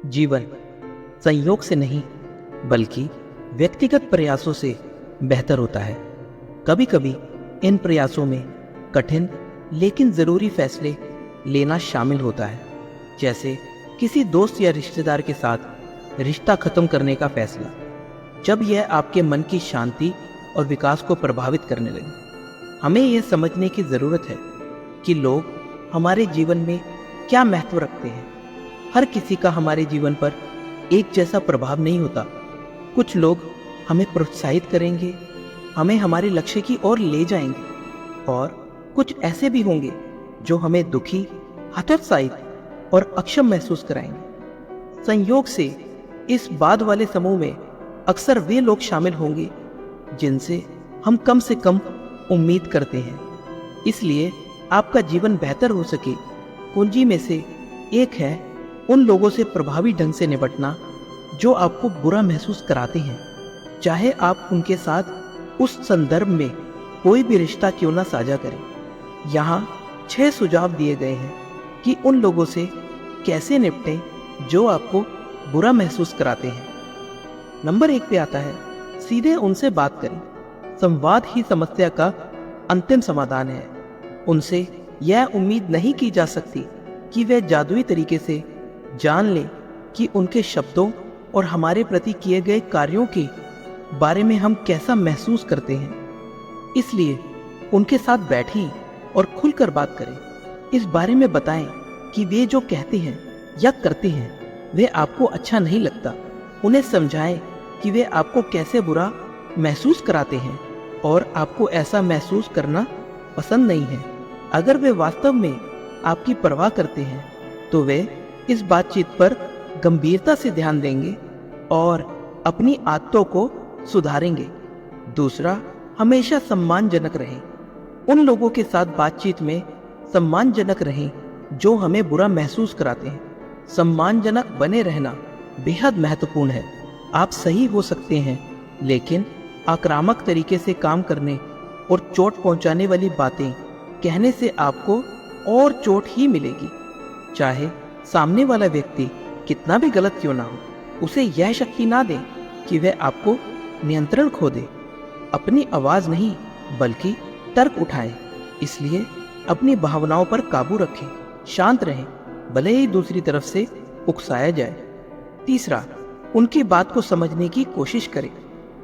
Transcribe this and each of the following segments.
जीवन संयोग से नहीं बल्कि व्यक्तिगत प्रयासों से बेहतर होता है। कभी कभी इन प्रयासों में कठिन लेकिन ज़रूरी फैसले लेना शामिल होता है, जैसे किसी दोस्त या रिश्तेदार के साथ रिश्ता खत्म करने का फैसला, जब यह आपके मन की शांति और विकास को प्रभावित करने लगे। हमें यह समझने की ज़रूरत है कि लोग हमारे जीवन में क्या महत्व रखते हैं। हर किसी का हमारे जीवन पर एक जैसा प्रभाव नहीं होता। कुछ लोग हमें प्रोत्साहित करेंगे, हमें हमारे लक्ष्य की ओर ले जाएंगे, और कुछ ऐसे भी होंगे जो हमें दुखी, हतोत्साहित और अक्षम महसूस कराएंगे। संयोग से इस बाद वाले समूह में अक्सर वे लोग शामिल होंगे जिनसे हम कम से कम उम्मीद करते हैं। इसलिए आपका जीवन बेहतर हो सके, कुंजी में से एक है उन लोगों से प्रभावी ढंग से निपटना जो आपको बुरा महसूस कराते हैं, चाहे आप उनके साथ उस संदर्भ में कोई भी रिश्ता क्यों ना साझा करें। यहाँ 6 सुझाव दिए गए हैं कि उन लोगों से कैसे निपटें जो आपको बुरा महसूस कराते हैं। नंबर 1 पे आता है, सीधे उनसे बात करें। संवाद ही समस्या का अंतिम समाधान है। उनसे यह उम्मीद नहीं की जा सकती कि वे जादुई तरीके से जान लें कि उनके शब्दों और हमारे प्रति किए गए कार्यों के बारे में हम कैसा महसूस करते हैं। इसलिए उनके साथ बैठें और खुलकर बात करें। इस बारे में बताएं कि वे जो कहते हैं या करते हैं वे आपको अच्छा नहीं लगता। उन्हें समझाएं कि वे आपको कैसे बुरा महसूस कराते हैं और आपको ऐसा महसूस करना पसंद नहीं है। अगर वे वास्तव में आपकी परवाह करते हैं तो वे इस बातचीत पर गंभीरता से ध्यान देंगे और अपनी आदतों को सुधारेंगे। दूसरा, हमेशा सम्मानजनक रहें। उन लोगों के साथ बातचीत में सम्मानजनक रहें जो हमें बुरा महसूस कराते हैं। सम्मानजनक बने रहना बेहद महत्वपूर्ण है। आप सही हो सकते हैं, लेकिन आक्रामक तरीके से काम करने और चोट पहुंचाने वाली बातें कहने से आपको और चोट ही मिलेगी। चाहे सामने वाला व्यक्ति कितना भी गलत क्यों ना हो, उसे यह शक्ति ना दें कि वह आपको नियंत्रण खो दे। अपनी आवाज़ नहीं बल्कि तर्क उठाएं। इसलिए अपनी भावनाओं पर काबू रखें, शांत रहें, भले ही दूसरी तरफ से उकसाया जाए। तीसरा, उनकी बात को समझने की कोशिश करें।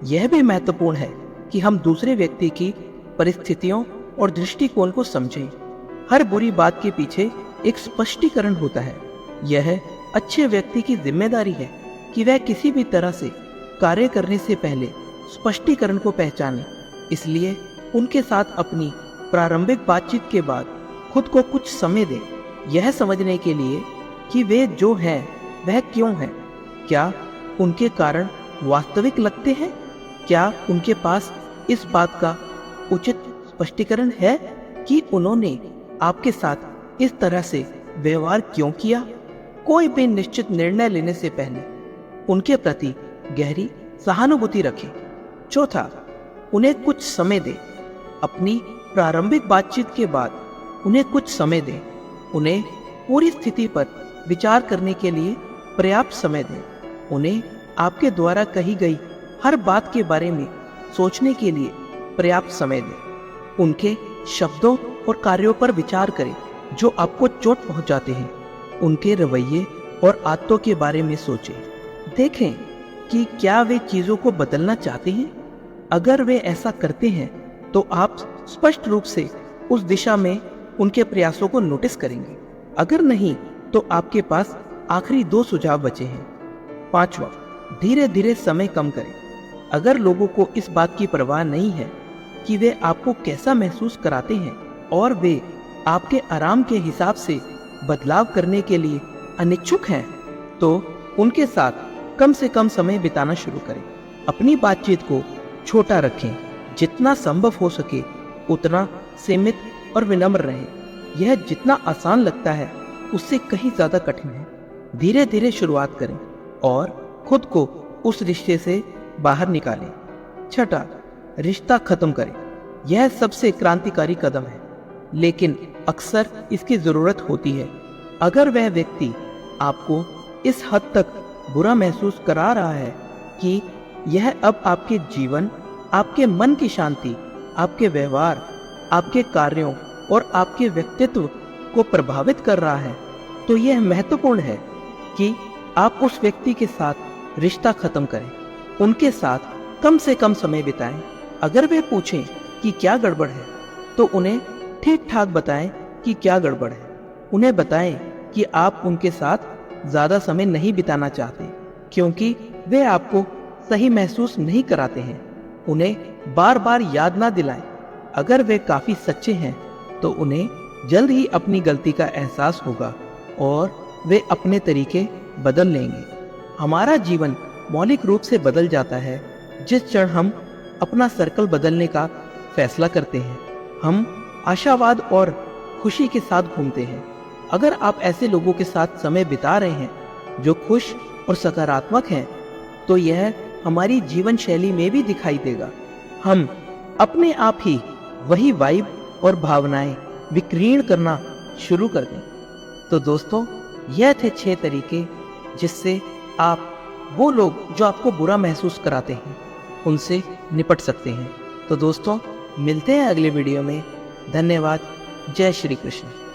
यह भी महत्वपूर्ण है कि हम दूसरे व्यक्ति की परिस्थितियों और दृष्टिकोण को समझें। हर बुरी बात के पीछे एक स्पष्टीकरण होता है। यह अच्छे व्यक्ति की जिम्मेदारी है कि वह किसी भी तरह से कार्य करने से पहले स्पष्टीकरण को पहचाने। इसलिए उनके साथ अपनी प्रारंभिक बातचीत के बाद खुद को कुछ समय दें, यह समझने के लिए कि वे जो हैं वह क्यों हैं। क्या उनके कारण वास्तविक लगते हैं? क्या उनके पास इस बात का उचित स्पष्टीकरण है कि उन्होंने आपके साथ इस तरह से व्यवहार क्यों किया? कोई भी निश्चित निर्णय लेने से पहले उनके प्रति गहरी सहानुभूति रखें। चौथा, उन्हें कुछ समय दें। अपनी प्रारंभिक बातचीत के बाद उन्हें कुछ समय दें। उन्हें पूरी स्थिति पर विचार करने के लिए पर्याप्त समय दें। उन्हें आपके द्वारा कही गई हर बात के बारे में सोचने के लिए पर्याप्त समय दें। उनके शब्दों और कार्यों पर विचार करें जो आपको चोट पहुंचाते हैं। उनके रवैये और आदतों के बारे में सोचें। देखें कि क्या वे चीज़ों को बदलना चाहते हैं। अगर वे ऐसा करते हैं तो आप स्पष्ट रूप से उस दिशा में उनके प्रयासों को नोटिस करेंगे। अगर नहीं तो आपके पास आखिरी 2 सुझाव बचे हैं। पांचवा, धीरे धीरे समय कम करें। अगर लोगों को इस बात की परवाह नहीं है कि वे आपको कैसा महसूस कराते हैं और वे आपके आराम के हिसाब से बदलाव करने के लिए अनिच्छुक हैं, तो उनके साथ कम से कम समय बिताना शुरू करें। अपनी बातचीत को छोटा रखें, जितना संभव हो सके उतना सीमित और विनम्र रहें। यह जितना आसान लगता है उससे कहीं ज़्यादा कठिन है। धीरे धीरे शुरुआत करें और खुद को उस रिश्ते से बाहर निकालें। छठा, रिश्ता खत्म करें। यह सबसे क्रांतिकारी कदम है, लेकिन अक्सर इसकी ज़रूरत होती है। अगर वह व्यक्ति आपको इस हद तक बुरा महसूस करा रहा है कि यह अब आपके जीवन, आपके मन की शांति, आपके व्यवहार, आपके कार्यों और आपके व्यक्तित्व को प्रभावित कर रहा है, तो यह महत्वपूर्ण है कि आप उस व्यक्ति के साथ रिश्ता खत्म करें, उनके साथ कम से कम समय बिताएं। अगर वे पूछें कि क्या गड़बड़ है, तो उन्हें ठीक ठाक बताएं कि क्या गड़बड़ है। उन्हें बताएं कि आप उनके साथ ज़्यादा समय नहीं बिताना चाहते, क्योंकि वे आपको सही महसूस नहीं कराते हैं। उन्हें बार बार याद ना दिलाएं। अगर वे काफ़ी सच्चे हैं, तो उन्हें जल्द ही अपनी गलती का एहसास होगा और वे अपने तरीके बदल लेंगे। हमारा जीवन मौलिक रूप से बदल जाता है जिस क्षण हम अपना सर्कल बदलने का फैसला करते हैं। हम आशावाद और खुशी के साथ घूमते हैं। अगर आप ऐसे लोगों के साथ समय बिता रहे हैं जो खुश और सकारात्मक हैं, तो यह हमारी जीवन शैली में भी दिखाई देगा। हम अपने आप ही वही वाइब और भावनाएं विकीर्ण करना शुरू कर दें। तो दोस्तों, यह थे 6 तरीके जिससे आप वो लोग जो आपको बुरा महसूस कराते हैं उनसे निपट सकते हैं। तो दोस्तों, मिलते हैं अगले वीडियो में। धन्यवाद। जय श्री कृष्ण।